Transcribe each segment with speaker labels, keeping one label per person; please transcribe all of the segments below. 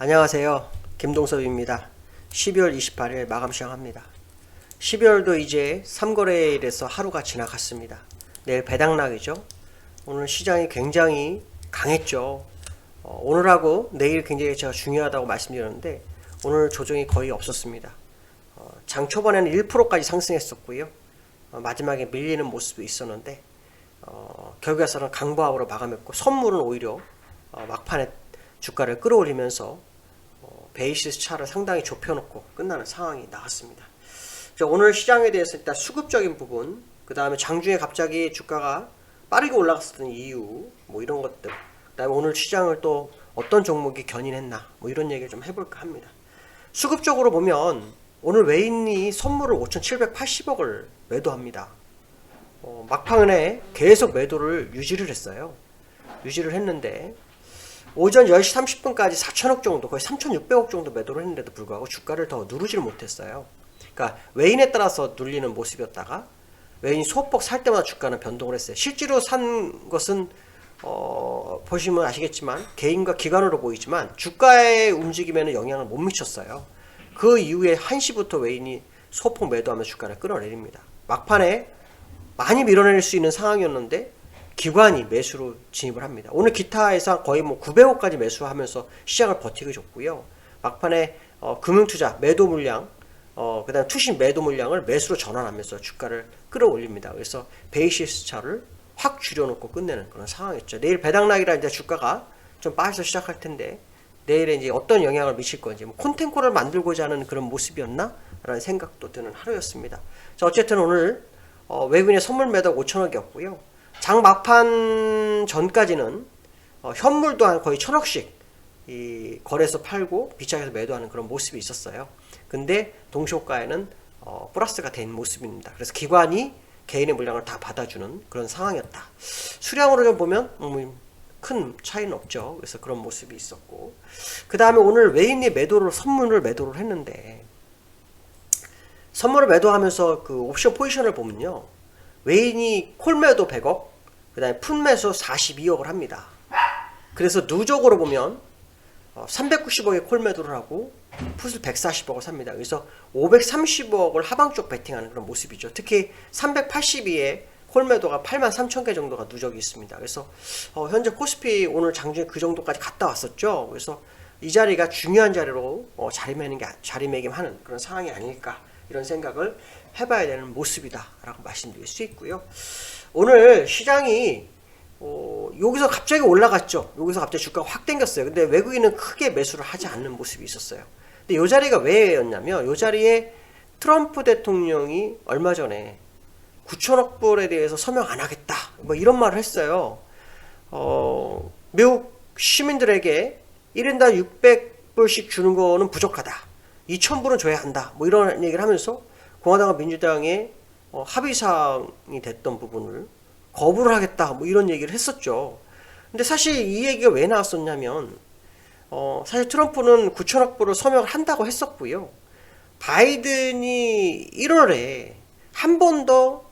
Speaker 1: 안녕하세요. 김동섭입니다. 12월 28일 마감 시작합니다. 12월도 이제 3거래일에서 하루가 지나갔습니다. 내일 배당락이죠. 오늘 시장이 굉장히 강했죠. 오늘하고 내일 굉장히 제가 중요하다고 말씀드렸는데 오늘 조정이 거의 없었습니다. 장 초반에는 1%까지 상승했었고요. 마지막에 밀리는 모습이 있었는데 결국에서는 강보합으로 마감했고 선물은 오히려 막판에 주가를 끌어올리면서 베이시스 차를 상당히 좁혀놓고 끝나는 상황이 나왔습니다. 오늘 시장에 대해서 일단 수급적인 부분, 그 다음에 장중에 갑자기 주가가 빠르게 올라갔었던 이유, 뭐 이런 것들, 그 다음에 오늘 시장을 또 어떤 종목이 견인했나, 뭐 이런 얘기를 좀 해볼까 합니다. 수급적으로 보면 오늘 외인이 선물을 5,780억을 매도합니다. 막판에 계속 매도를 유지를 했어요. 유지를 했는데 오전 10시 30분까지 4천억 정도, 거의 3,600억 정도 매도를 했는데도 불구하고 주가를 더 누르지를 못했어요. 그러니까 외인에 따라서 눌리는 모습이었다가 외인이 소폭 살 때마다 주가는 변동을 했어요. 실제로 산 것은 보시면 아시겠지만 개인과 기관으로 보이지만 주가의 움직임에는 영향을 못 미쳤어요. 그 이후에 1시부터 외인이 소폭 매도하면서 주가를 끌어내립니다. 막판에 많이 밀어낼 수 있는 상황이었는데 기관이 매수로 진입을 합니다. 오늘 기타에서 거의 뭐 900억까지 매수하면서 시장을 버티게 줬고요. 막판에 금융투자 매도 물량, 그 다음 투신 매도 물량을 매수로 전환하면서 주가를 끌어올립니다. 그래서 베이시스 차를 확 줄여놓고 끝내는 그런 상황이었죠. 내일 배당락이라 이제 주가가 좀 빠져서 시작할 텐데 내일에 이제 어떤 영향을 미칠 건지, 뭐 콘텐코를 만들고자 하는 그런 모습이었나? 라는 생각도 드는 하루였습니다. 자, 어쨌든 오늘 외국인의 선물 매도가 5천억이었고요. 장 막판 전까지는 현물도 한 거의 1,000억씩 이 거래소 팔고 비차에서 매도하는 그런 모습이 있었어요. 근데 동시호가에는 플러스가 된 모습입니다. 그래서 기관이 개인의 물량을 다 받아주는 그런 상황이었다. 수량으로 좀 보면 큰 차이는 없죠. 그래서 그런 모습이 있었고, 그 다음에 오늘 외인이 선물을 매도를 했는데 선물을 매도하면서 그 옵션 포지션을 보면요, 외인이 콜매도 100억, 그 다음에 풋매수 42억을 합니다. 그래서 누적으로 보면 390억의 콜매도를 하고 풋을 140억을 삽니다. 그래서 530억을 하방 쪽 베팅하는 그런 모습이죠. 특히 382의 콜매도가 83,000개 정도가 누적이 있습니다. 그래서 현재 코스피 오늘 장중에 그 정도까지 갔다 왔었죠. 그래서 이 자리가 중요한 자리로 자리매김하는 그런 상황이 아닐까, 이런 생각을 해봐야 되는 모습이다 라고 말씀드릴 수 있고요. 오늘 시장이 여기서 갑자기 올라갔죠. 여기서 갑자기 주가가 확 땡겼어요. 근데 외국인은 크게 매수를 하지 않는 모습이 있었어요. 근데 이 자리가 왜였냐면, 이 자리에 트럼프 대통령이 얼마 전에 9천억 불에 대해서 서명 안 하겠다, 뭐 이런 말을 했어요. 미국 시민들에게 1인당 600불씩 주는 거는 부족하다, 2,000불은 줘야 한다, 뭐 이런 얘기를 하면서 공화당과 민주당의 합의사항이 됐던 부분을 거부를 하겠다, 뭐 이런 얘기를 했었죠. 근데 사실 이 얘기가 왜 나왔었냐면, 사실 트럼프는 9천억 불을 서명을 한다고 했었고요. 바이든이 1월에 한 번 더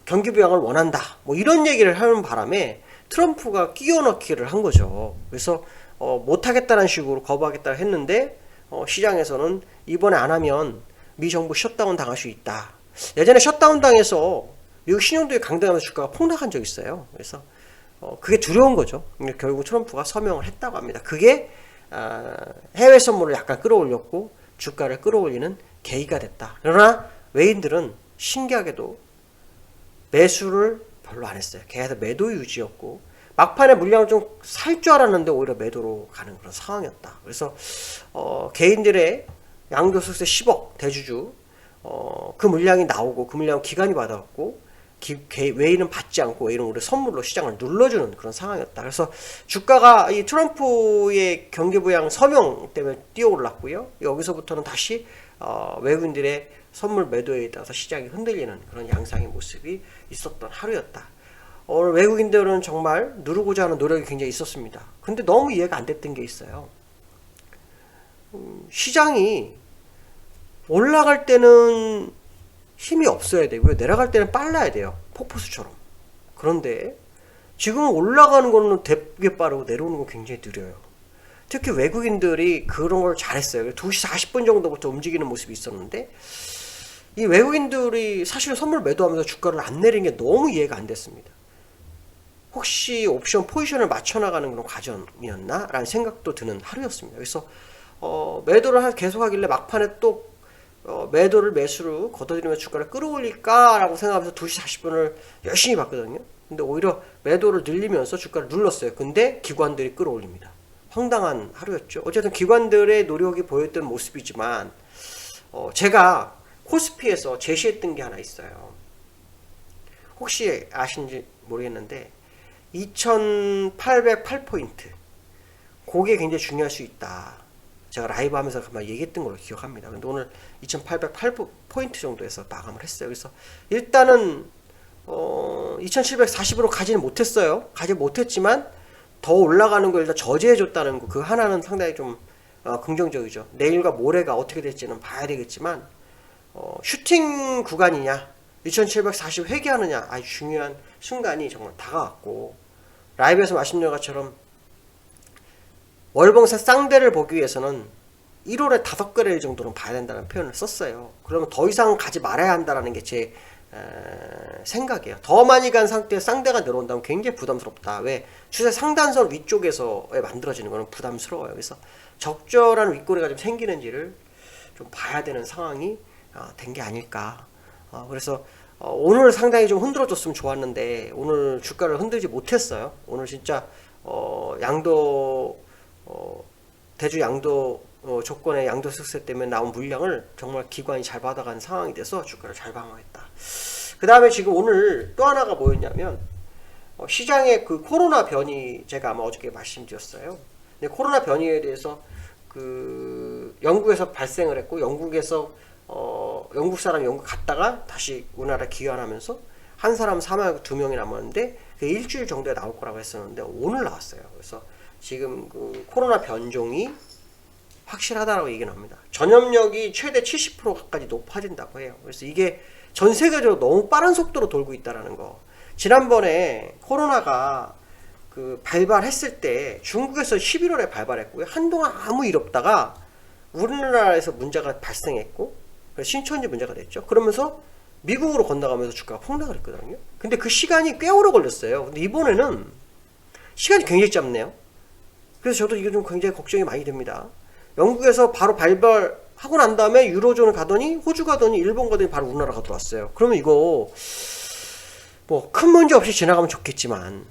Speaker 1: 경기 부양을 원한다, 뭐 이런 얘기를 하는 바람에 트럼프가 끼워 넣기를 한 거죠. 그래서 못하겠다는 식으로 거부하겠다고 했는데 시장에서는 이번에 안 하면 미 정부 셧다운 당할 수 있다. 예전에 셧다운 당해서 미국 신용도에 강등하면서 주가가 폭락한 적이 있어요. 그래서 그게 두려운 거죠. 결국 트럼프가 서명을 했다고 합니다. 그게 해외 선물을 약간 끌어올렸고 주가를 끌어올리는 계기가 됐다. 그러나 외인들은 신기하게도 매수를 별로 안 했어요. 계속 매도 유지였고 막판에 물량을 좀 살 줄 알았는데 오히려 매도로 가는 그런 상황이었다. 그래서 개인들의 양도소득세 10억 대주주, 그 물량이 나오고 그 물량을 기관이 받아갖고 외인은 받지 않고 외인은 우리 선물로 시장을 눌러주는 그런 상황이었다. 그래서 주가가 이 트럼프의 경기부양 서명 때문에 뛰어올랐고요. 여기서부터는 다시 외국인들의 선물 매도에 따라서 시장이 흔들리는 그런 양상의 모습이 있었던 하루였다. 오늘 외국인들은 정말 누르고자 하는 노력이 굉장히 있었습니다. 근데 너무 이해가 안 됐던 게 있어요. 시장이 올라갈 때는 힘이 없어야 되고요, 내려갈 때는 빨라야 돼요, 폭포수처럼. 그런데 지금 올라가는 거는 되게 빠르고 내려오는 건 굉장히 느려요. 특히 외국인들이 그런 걸 잘했어요. 2시 40분 정도부터 움직이는 모습이 있었는데 이 외국인들이 사실 선물 매도하면서 주가를 안 내린 게 너무 이해가 안 됐습니다. 혹시 옵션 포지션을 맞춰 나가는 그런 과정이었나? 라는 생각도 드는 하루였습니다. 그래서 매도를 계속 하길래 막판에 또 매도를 매수로 걷어들이면서 주가를 끌어올릴까? 라고 생각하면서 2시 40분을 열심히 봤거든요. 근데 오히려 매도를 늘리면서 주가를 눌렀어요. 근데 기관들이 끌어올립니다. 황당한 하루였죠. 어쨌든 기관들의 노력이 보였던 모습이지만 제가 코스피에서 제시했던 게 하나 있어요. 혹시 아시는지 모르겠는데 2808포인트 그게 굉장히 중요할 수 있다. 제가 라이브 하면서 아마 얘기했던 걸로 기억합니다. 근데 오늘 2808포인트 정도에서 마감을 했어요. 그래서 일단은 2740으로 가지는 못했어요. 가지 못했지만 더 올라가는 걸 일단 저지해줬다는 거, 그 하나는 상당히 좀 긍정적이죠. 내일과 모레가 어떻게 될지는 봐야 되겠지만 슈팅 구간이냐 2740 회귀하느냐 아주 중요한 순간이 정말 다가왔고, 라이브에서 말씀드린 것처럼 월봉사 쌍대를 보기 위해서는 1월에 5거래일 정도는 봐야 된다는 표현을 썼어요. 그러면 더 이상 가지 말아야 한다는 게 제 생각이에요. 더 많이 간 상태에 쌍대가 내려온다면 굉장히 부담스럽다. 왜? 추세 상단선 위쪽에서 만들어지는 거는 부담스러워요. 그래서 적절한 윗꼬리가 좀 생기는지를 좀 봐야 되는 상황이 된 게 아닐까. 그래서 오늘 상당히 좀 흔들어줬으면 좋았는데 오늘 주가를 흔들지 못했어요. 오늘 진짜 양도 대주 양도 조건의 양도 특세 때문에 나온 물량을 정말 기관이 잘 받아간 상황이 돼서 주가를 잘 방어했다. 그 다음에 지금 오늘 또 하나가 뭐였냐면 시장의 그 코로나 변이, 제가 아마 어저께 말씀드렸어요. 근데 코로나 변이에 대해서 그 영국에서 발생을 했고 영국에서 영국 사람이 영국 갔다가 다시 우리나라 귀환하면서 한 사람 사망하고 2명이 남았는데 그 일주일 정도에 나올 거라고 했었는데 오늘 나왔어요. 그래서 지금 그 코로나 변종이 확실하다라고 얘기는 합니다. 전염력이 최대 70%까지 높아진다고 해요. 그래서 이게 전 세계적으로 너무 빠른 속도로 돌고 있다라는 거. 지난번에 코로나가 그 발발했을 때 중국에서 11월에 발발했고요. 한동안 아무 일 없다가 우리나라에서 문제가 발생했고 신천지 문제가 됐죠. 그러면서 미국으로 건너가면서 주가가 폭락을 했거든요. 근데 그 시간이 꽤 오래 걸렸어요. 근데 이번에는 시간이 굉장히 짧네요. 그래서 저도 이게 좀 굉장히 걱정이 많이 됩니다. 영국에서 바로 발발하고 난 다음에 유로존을 가더니 호주 가더니 일본 가더니 바로 우리나라가 들어왔어요. 그러면 이거 뭐 큰 문제 없이 지나가면 좋겠지만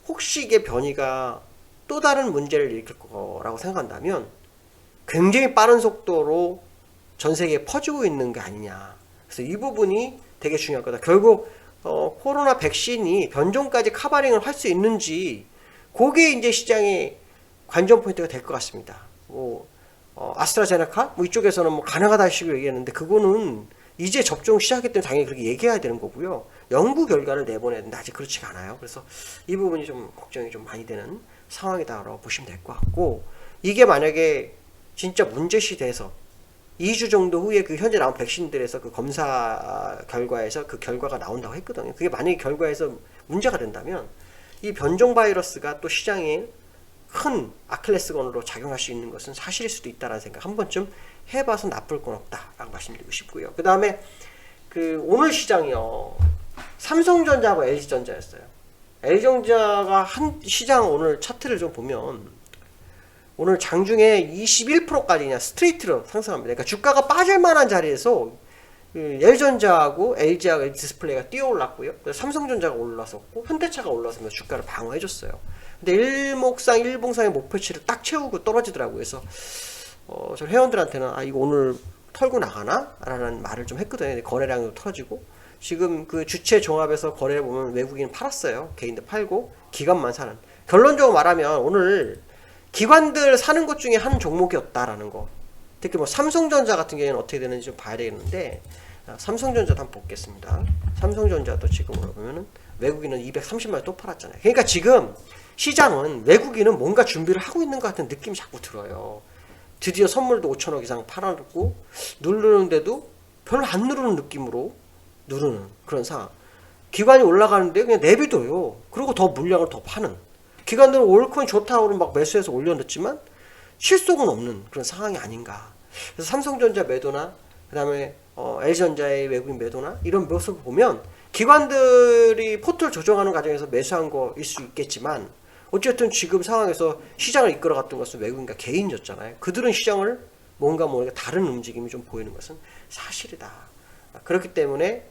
Speaker 1: 혹시 이게 변이가 또 다른 문제를 일으킬 거라고 생각한다면 굉장히 빠른 속도로 전 세계에 퍼지고 있는 게 아니냐. 그래서 이 부분이 되게 중요할 거다. 결국 코로나 백신이 변종까지 커버링을 할 수 있는지 그게 이제 시장의 관전 포인트가 될 것 같습니다. 아스트라제네카 이쪽에서는 뭐 가능하다 식으로 얘기했는데 그거는 이제 접종 시작했기 때문에 당연히 그렇게 얘기해야 되는 거고요. 연구 결과를 내보내야 되는데 아직 그렇지가 않아요. 그래서 이 부분이 좀 걱정이 좀 많이 되는 상황이다라고 보시면 될 것 같고, 이게 만약에 진짜 문제시 돼서 2주 정도 후에 그 현재 나온 백신들에서 그 검사 결과에서 그 결과가 나온다고 했거든요. 그게 만약에 결과에서 문제가 된다면 이 변종 바이러스가 또 시장에 큰 아킬레스건으로 작용할 수 있는 것은 사실일 수도 있다는 생각 한 번쯤 해봐서 나쁠 건 없다라고 말씀드리고 싶고요. 그 다음에 그 오늘 시장이요, 삼성전자하고 LG전자였어요. LG전자가 한 시장 오늘 차트를 좀 보면 오늘 장중에 21%까지 그냥 스트레이트로 상승합니다. 그러니까 주가가 빠질 만한 자리에서 LG전자하고 LG하고 LG디스플레이가 뛰어올랐고요. 삼성전자가 올라섰고 현대차가 올라서면서 주가를 방어해줬어요. 근데 일봉상의 목표치를 딱 채우고 떨어지더라고요. 그래서 저 회원들한테는 이거 오늘 털고 나가나? 라는 말을 좀 했거든요. 거래량도 터지고 지금 그 주체 종합에서 거래를 보면 외국인 팔았어요. 개인들 팔고 기관만 사는. 결론적으로 말하면 오늘 기관들 사는 것 중에 한 종목이었다라는 거. 특히 뭐 삼성전자 같은 경우에는 어떻게 되는지 좀 봐야 되겠는데, 삼성전자도 한번 보겠습니다. 삼성전자도 지금 보면은 외국인은 230만 또 팔았잖아요. 그러니까 지금 시장은 외국인은 뭔가 준비를 하고 있는 것 같은 느낌이 자꾸 들어요. 드디어 선물도 5천억 이상 팔아놓고 누르는데도 별로 안 누르는 느낌으로 누르는 그런 상황. 기관이 올라가는데 그냥 내비둬요. 그리고 더 물량을 더 파는. 기관들은 올코인 좋다고 막 매수해서 올려놓지만 실속은 없는 그런 상황이 아닌가. 그래서 삼성전자 매도나 그다음에 LG전자의 외국인 매도나 이런 모습을 보면 기관들이 포트를 조정하는 과정에서 매수한 거일 수 있겠지만 어쨌든 지금 상황에서 시장을 이끌어갔던 것은 외국인과 개인이었잖아요. 그들은 시장을 뭔가 모르게 다른 움직임이 좀 보이는 것은 사실이다. 그렇기 때문에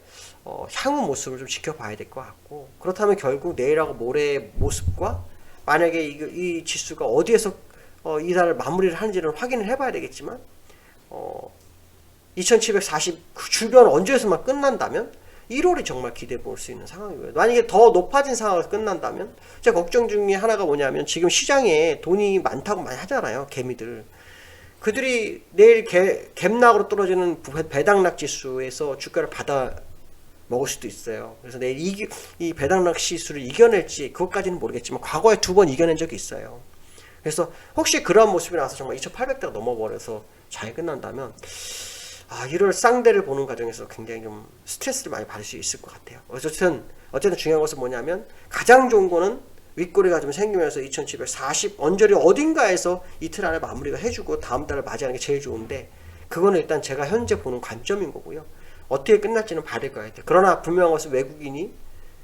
Speaker 1: 향후 모습을 좀 지켜봐야 될 것 같고, 그렇다면 결국 내일하고 모레의 모습과 만약에 이 지수가 어디에서 이달을 마무리를 하는지를 확인을 해봐야 되겠지만 2740 주변 언제에서만 끝난다면 1월이 정말 기대해 볼 수 있는 상황이고요. 만약에 더 높아진 상황에서 끝난다면 제가 걱정 중에 하나가 뭐냐면 지금 시장에 돈이 많다고 많이 하잖아요. 개미들. 그들이 내일 갭락으로 떨어지는 배당락 지수에서 주가를 받아 먹을 수도 있어요. 그래서 내일 이 배당락 지수를 이겨낼지 그것까지는 모르겠지만 과거에 2번 이겨낸 적이 있어요. 그래서 혹시 그러한 모습이 나와서 정말 2800대가 넘어버려서 잘 끝난다면 이럴 쌍대를 보는 과정에서 굉장히 좀 스트레스를 많이 받을 수 있을 것 같아요. 어쨌든 중요한 것은 뭐냐면 가장 좋은 거는 윗꼬리가 좀 생기면서 2740 언저리 어딘가에서 이틀 안에 마무리가 해주고 다음 달을 맞이하는 게 제일 좋은데 그거는 일단 제가 현재 보는 관점인 거고요. 어떻게 끝날지는 봐야 될 것 같아요. 그러나 분명한 것은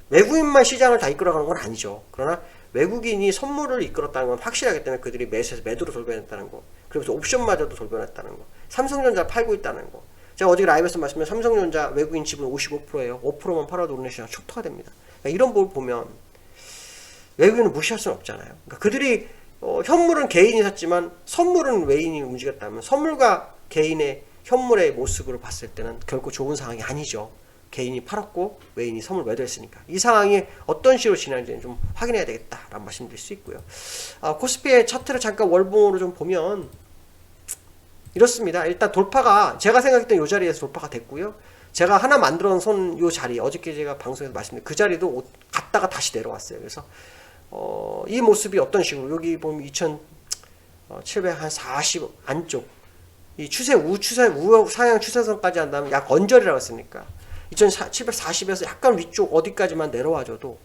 Speaker 1: 외국인만 시장을 다 이끌어가는 건 아니죠. 그러나 외국인이 선물을 이끌었다는 건 확실하기 때문에 그들이 매수해서 매도로 돌변했다는 거, 그리고 옵션마저도 돌변했다는 거, 삼성전자 팔고 있다는 거. 제가 어제 라이브에서 말씀드린 삼성전자 외국인 지분 55%예요. 5%만 팔아도 오늘 시장 촉토가 됩니다. 그러니까 이런 걸 보면 외국인은 무시할 수는 없잖아요. 그러니까 그들이 현물은 개인이 샀지만 선물은 외인이 움직였다면 선물과 개인의 현물의 모습으로 봤을 때는 결코 좋은 상황이 아니죠. 개인이 팔았고 외인이 선물 매도했으니까 이 상황이 어떤 식으로 진행되는지 좀 확인해야 되겠다라는 말씀드릴 수 있고요. 코스피의 차트를 잠깐 월봉으로 좀 보면 이렇습니다. 일단 돌파가 제가 생각했던 이 자리에서 돌파가 됐고요. 제가 하나 만들어 놓은 이 자리, 어저께 제가 방송에서 말씀드린 그 자리도 갔다가 다시 내려왔어요. 그래서 이 모습이 어떤 식으로 여기 보면 2740 안쪽 이 추세 우 상향 추세선까지 한다면 약 언저리라고 했으니까 2740에서 약간 위쪽 어디까지만 내려와줘도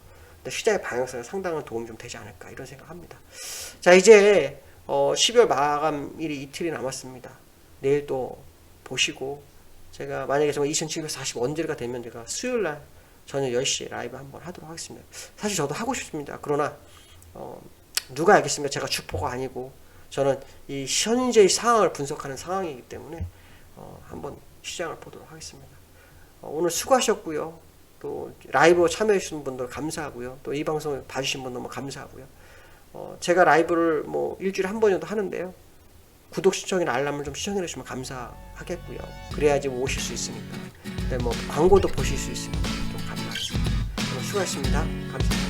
Speaker 1: 시장의 방향성에 상당한 도움이 좀 되지 않을까 이런 생각합니다. 자, 이제 12월 마감일이 이틀이 남았습니다. 내일 또 보시고 제가 만약에 정말 2740 언저리가 되면 제가 수요일날 저녁 10시에 라이브 한번 하도록 하겠습니다. 사실 저도 하고 싶습니다. 그러나 누가 알겠습니까? 제가 주포가 아니고 저는 이 현재의 상황을 분석하는 상황이기 때문에 한번 시장을 보도록 하겠습니다. 오늘 수고하셨고요. 또 라이브 참여해 주신 분들 감사하고요. 또 이 방송을 봐주신 분들 너무 감사하고요. 제가 라이브를 뭐 일주일에 한 번 정도 하는데요. 구독 신청이나 알람을 좀 시청해 주시면 감사하겠고요. 그래야지 오실 수 있으니까. 뭐 광고도 보실 수 있으니까 좀 감사하겠습니다. 수고하셨습니다. 감사합니다.